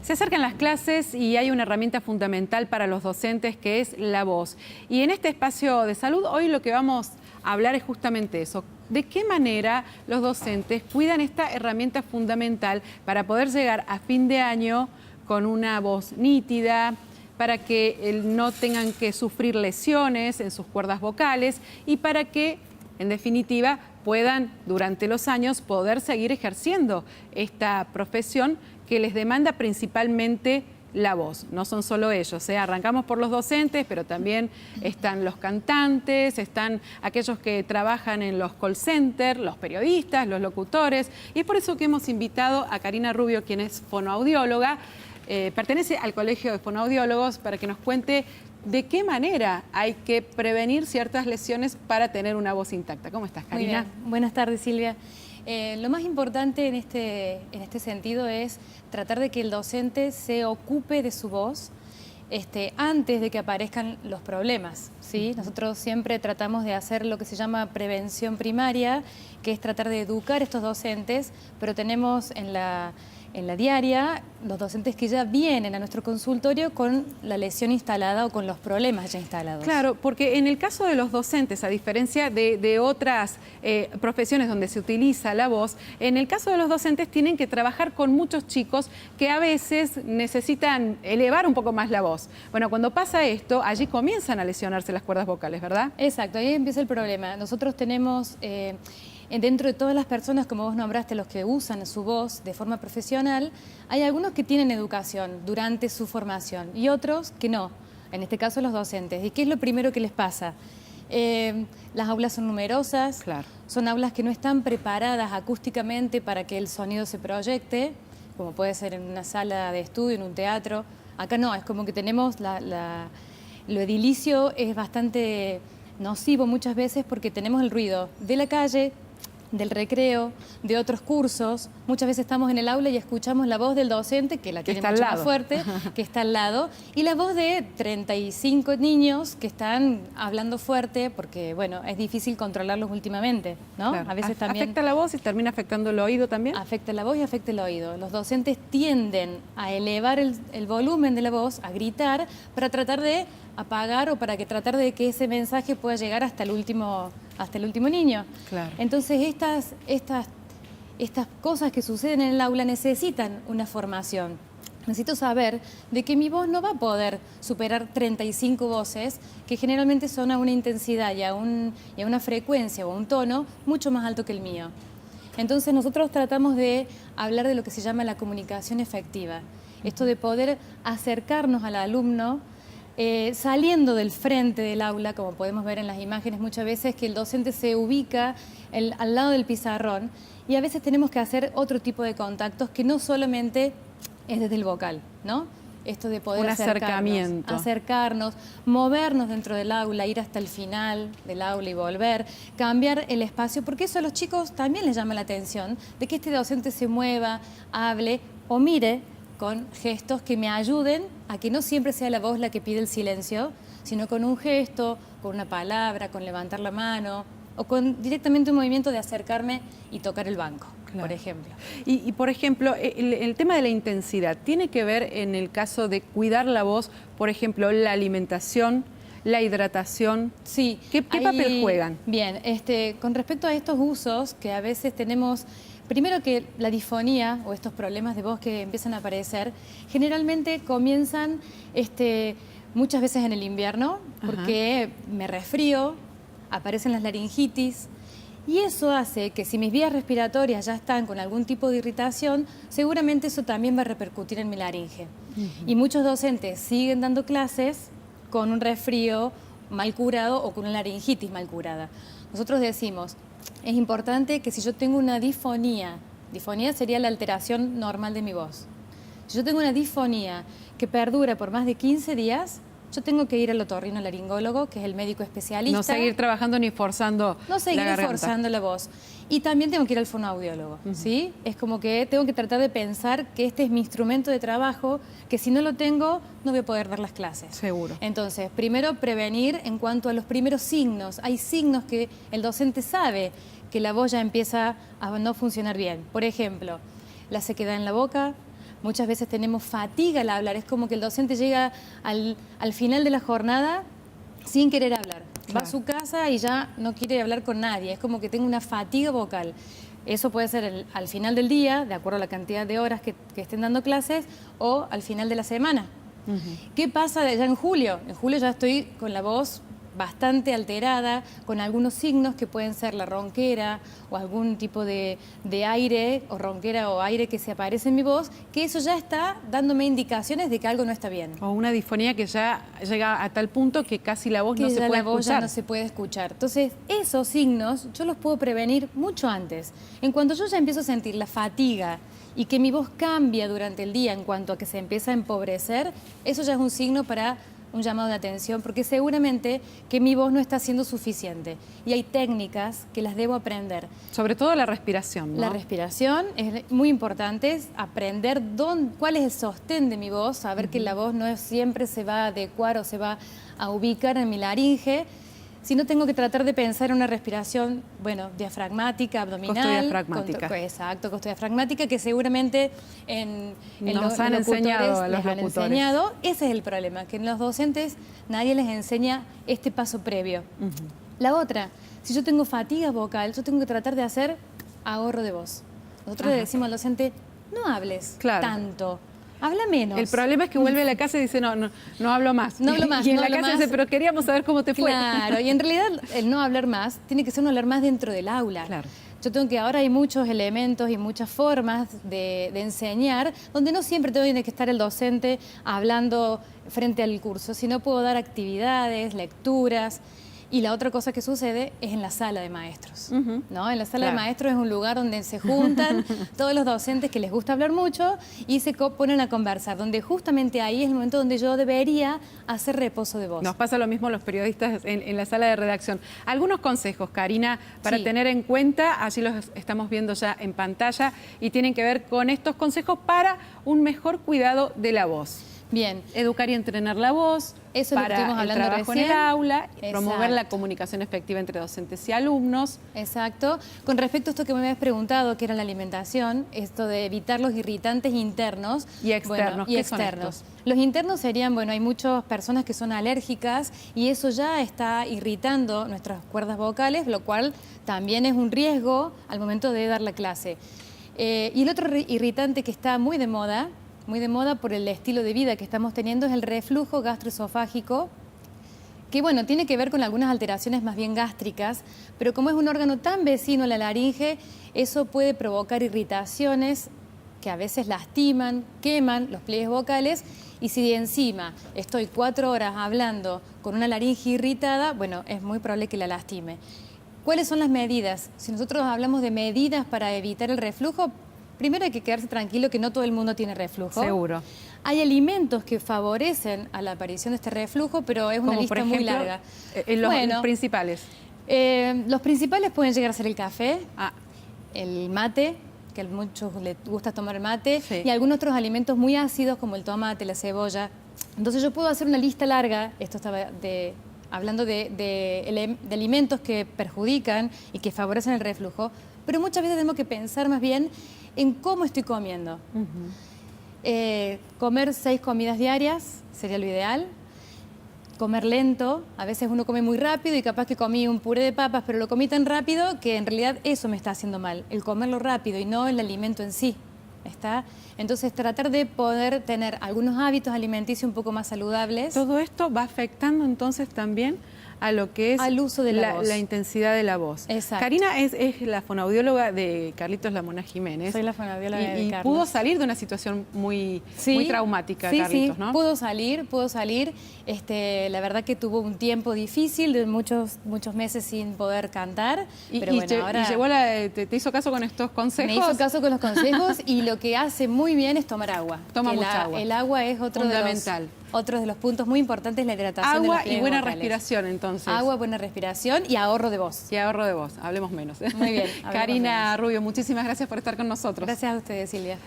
Se acercan las clases y hay una herramienta fundamental para los docentes que es la voz. Y en este espacio de salud hoy lo que vamos a hablar es justamente eso. ¿De qué manera los docentes cuidan esta herramienta fundamental para poder llegar a fin de año con una voz nítida, para que no tengan que sufrir lesiones en sus cuerdas vocales y para que, en definitiva, puedan durante los años poder seguir ejerciendo esta profesión que les demanda principalmente la voz? No son solo ellos, arrancamos por los docentes, pero también están los cantantes, están aquellos que trabajan en los call centers, los periodistas, los locutores, y es por eso que hemos invitado a Karina Rubio, quien es fonoaudióloga, pertenece al Colegio de Fonoaudiólogos, para que nos cuente de qué manera hay que prevenir ciertas lesiones para tener una voz intacta. ¿Cómo estás, Karina? Muy bien. Buenas tardes, Silvia. Lo más importante en este sentido es tratar de que el docente se ocupe de su voz antes de que aparezcan los problemas, ¿sí? Nosotros siempre tratamos de hacer lo que se llama prevención primaria, que es tratar de educar a estos docentes, pero tenemos en la diaria los docentes que ya vienen a nuestro consultorio con la lesión instalada o con los problemas ya instalados. Claro, porque en el caso de los docentes, a diferencia de otras profesiones donde se utiliza la voz, en el caso de los docentes tienen que trabajar con muchos chicos que a veces necesitan elevar un poco más la voz. Bueno, cuando pasa esto, allí comienzan a lesionarse las cuerdas vocales, ¿verdad? Exacto, ahí empieza el problema. Nosotros tenemos dentro de todas las personas, como vos nombraste, los que usan su voz de forma profesional, hay algunos que tienen educación durante su formación y otros que no, en este caso los docentes. ¿Y qué es lo primero que les pasa? Las aulas son numerosas, claro. Son aulas que no están preparadas acústicamente para que el sonido se proyecte, como puede ser en una sala de estudio, en un teatro. Acá no, es como que tenemos lo edilicio es bastante nocivo muchas veces porque tenemos el ruido de la calle, del recreo, de otros cursos. Muchas veces estamos en el aula y escuchamos la voz del docente, que la tiene mucho más fuerte, que está al lado, y la voz de 35 niños que están hablando fuerte, porque, bueno, es difícil controlarlos últimamente, ¿no? Claro. A veces también ¿Afecta la voz y termina afectando el oído también? Afecta la voz y afecta el oído. Los docentes tienden a elevar el volumen de la voz, a gritar, para tratar de apagar o para tratar de que ese mensaje pueda llegar hasta el último niño. Claro. Entonces, estas cosas que suceden en el aula necesitan una formación. Necesito saber de que mi voz no va a poder superar 35 voces, que generalmente son a una intensidad y a una frecuencia o a un tono mucho más alto que el mío. Entonces, nosotros tratamos de hablar de lo que se llama la comunicación efectiva. Esto de poder acercarnos al alumno, saliendo del frente del aula, como podemos ver en las imágenes muchas veces, que el docente se ubica al lado del pizarrón y a veces tenemos que hacer otro tipo de contactos que no solamente es desde el vocal, ¿no? Esto de poder acercarnos, movernos dentro del aula, ir hasta el final del aula y volver, cambiar el espacio, porque eso a los chicos también les llama la atención, de que este docente se mueva, hable o mire con gestos que me ayuden a que no siempre sea la voz la que pide el silencio, sino con un gesto, con una palabra, con levantar la mano o con directamente un movimiento de acercarme y tocar el banco, claro, por ejemplo. Y por ejemplo, el tema de la intensidad, ¿tiene que ver en el caso de cuidar la voz, por ejemplo, la alimentación, la hidratación? Sí. ¿Qué papel juegan? Bien, con respecto a estos usos que a veces tenemos. Primero que la disfonía o estos problemas de voz que empiezan a aparecer, generalmente comienzan muchas veces en el invierno, porque me resfrío, aparecen las laringitis, y eso hace que si mis vías respiratorias ya están con algún tipo de irritación, seguramente eso también va a repercutir en mi laringe. Y muchos docentes siguen dando clases con un resfrío mal curado o con una laringitis mal curada. Nosotros decimos, es importante que si yo tengo una disfonía sería la alteración normal de mi voz. Si yo tengo una disfonía que perdura por más de 15 días, yo tengo que ir al otorrinolaringólogo, que es el médico especialista. No seguir trabajando ni forzando la voz. Y también tengo que ir al fonoaudiólogo, ¿sí? Es como que tengo que tratar de pensar que este es mi instrumento de trabajo, que si no lo tengo, no voy a poder dar las clases. Seguro. Entonces, primero prevenir en cuanto a los primeros signos. Hay signos que el docente sabe que la voz ya empieza a no funcionar bien. Por ejemplo, la sequedad en la boca, muchas veces tenemos fatiga al hablar. Es como que el docente llega al final de la jornada sin querer hablar. Va a su casa y ya no quiere hablar con nadie. Es como que tengo una fatiga vocal. Eso puede ser al final del día, de acuerdo a la cantidad de horas que estén dando clases, o al final de la semana. ¿Qué pasa ya en julio? En julio ya estoy con la voz bastante alterada, con algunos signos que pueden ser la ronquera o algún tipo de aire o ronquera o aire que se aparece en mi voz, que eso ya está dándome indicaciones de que algo no está bien. O una disfonía que ya llega a tal punto que casi la voz no se puede escuchar. La voz ya no se puede escuchar. Entonces, esos signos yo los puedo prevenir mucho antes. En cuanto yo ya empiezo a sentir la fatiga y que mi voz cambia durante el día en cuanto a que se empieza a empobrecer, eso ya es un signo para un llamado de atención, porque seguramente que mi voz no está siendo suficiente y hay técnicas que las debo aprender. Sobre todo la respiración, ¿no? La respiración es muy importante, es aprender cuál es el sostén de mi voz, saber que la voz no siempre se va a adecuar o se va a ubicar en mi laringe, sino tengo que tratar de pensar en una respiración, bueno, diafragmática, abdominal. Costodiafragmática. Exacto, costodiafragmática, que seguramente en nos han enseñado a los locutores. Ese es el problema, que en los docentes nadie les enseña este paso previo. La otra, si yo tengo fatiga vocal, yo tengo que tratar de hacer ahorro de voz. Nosotros le decimos al docente, no hables tanto. Habla menos. El problema es que vuelve a la casa y dice, no hablo más. No hablo más. Y en la casa dice, pero queríamos saber cómo te fue. Claro, y en realidad el no hablar más tiene que ser no hablar más dentro del aula. Claro. Yo tengo que, ahora hay muchos elementos y muchas formas de enseñar, donde no siempre tiene que estar el docente hablando frente al curso, sino puedo dar actividades, lecturas. Y la otra cosa que sucede es en la sala de maestros, ¿no? En la sala de maestros es un lugar donde se juntan todos los docentes que les gusta hablar mucho y se ponen a conversar, donde justamente ahí es el momento donde yo debería hacer reposo de voz. Nos pasa lo mismo a los periodistas en la sala de redacción. Algunos consejos, Karina, para tener en cuenta, allí los estamos viendo ya en pantalla, y tienen que ver con estos consejos para un mejor cuidado de la voz. Bien. Educar y entrenar la voz, eso para lo que estuvimos hablando el trabajo recién. en el aula, promover Exacto. la comunicación efectiva entre docentes y alumnos. Exacto. Con respecto a esto que me habías preguntado, que era la alimentación, esto de evitar los irritantes internos y externos. Bueno, y externos. Los internos serían, bueno, hay muchas personas que son alérgicas y eso ya está irritando nuestras cuerdas vocales, lo cual también es un riesgo al momento de dar la clase. Y el otro irritante que está muy de moda por el estilo de vida que estamos teniendo, es el reflujo gastroesofágico, que bueno, tiene que ver con algunas alteraciones más bien gástricas, pero como es un órgano tan vecino a la laringe, eso puede provocar irritaciones que a veces lastiman, queman los pliegues vocales, y si de encima estoy 4 horas hablando con una laringe irritada, bueno, es muy probable que la lastime. ¿Cuáles son las medidas? Si nosotros hablamos de medidas para evitar el reflujo, primero hay que quedarse tranquilo que no todo el mundo tiene reflujo. Seguro. Hay alimentos que favorecen a la aparición de este reflujo, pero es una lista, por ejemplo, muy larga. Los principales. Los principales pueden llegar a ser el café, el mate, que a muchos les gusta tomar el mate, y algunos otros alimentos muy ácidos como el tomate, la cebolla. Entonces yo puedo hacer una lista larga, esto estaba hablando de alimentos que perjudican y que favorecen el reflujo, pero muchas veces tenemos que pensar más bien en cómo estoy comiendo. Comer 6 comidas diarias sería lo ideal. Comer lento, a veces uno come muy rápido y capaz que comí un puré de papas, pero lo comí tan rápido que en realidad eso me está haciendo mal, el comerlo rápido y no el alimento en sí. Entonces tratar de poder tener algunos hábitos alimenticios un poco más saludables. Todo esto va afectando entonces también a lo que es al uso de la intensidad de la voz. Exacto. Karina es la fonoaudióloga de Carlitos Lamona Jiménez. Soy la fonoaudióloga de y Carlos. Pudo salir de una situación muy traumática, Carlitos, ¿no? Pudo salir. La verdad que tuvo un tiempo difícil, de muchos meses sin poder cantar. Pero bueno, ahora... ¿Te hizo caso con estos consejos? Me hizo caso con los consejos y lo que hace muy bien es tomar agua. Toma mucha agua. El agua es fundamental. Otro de los puntos muy importantes, la hidratación. Agua de los y buena vocales. Respiración, entonces. Agua, buena respiración y ahorro de voz. Y ahorro de voz, hablemos menos. Muy bien. Karina Rubio, muchísimas gracias por estar con nosotros. Gracias a ustedes, Silvia.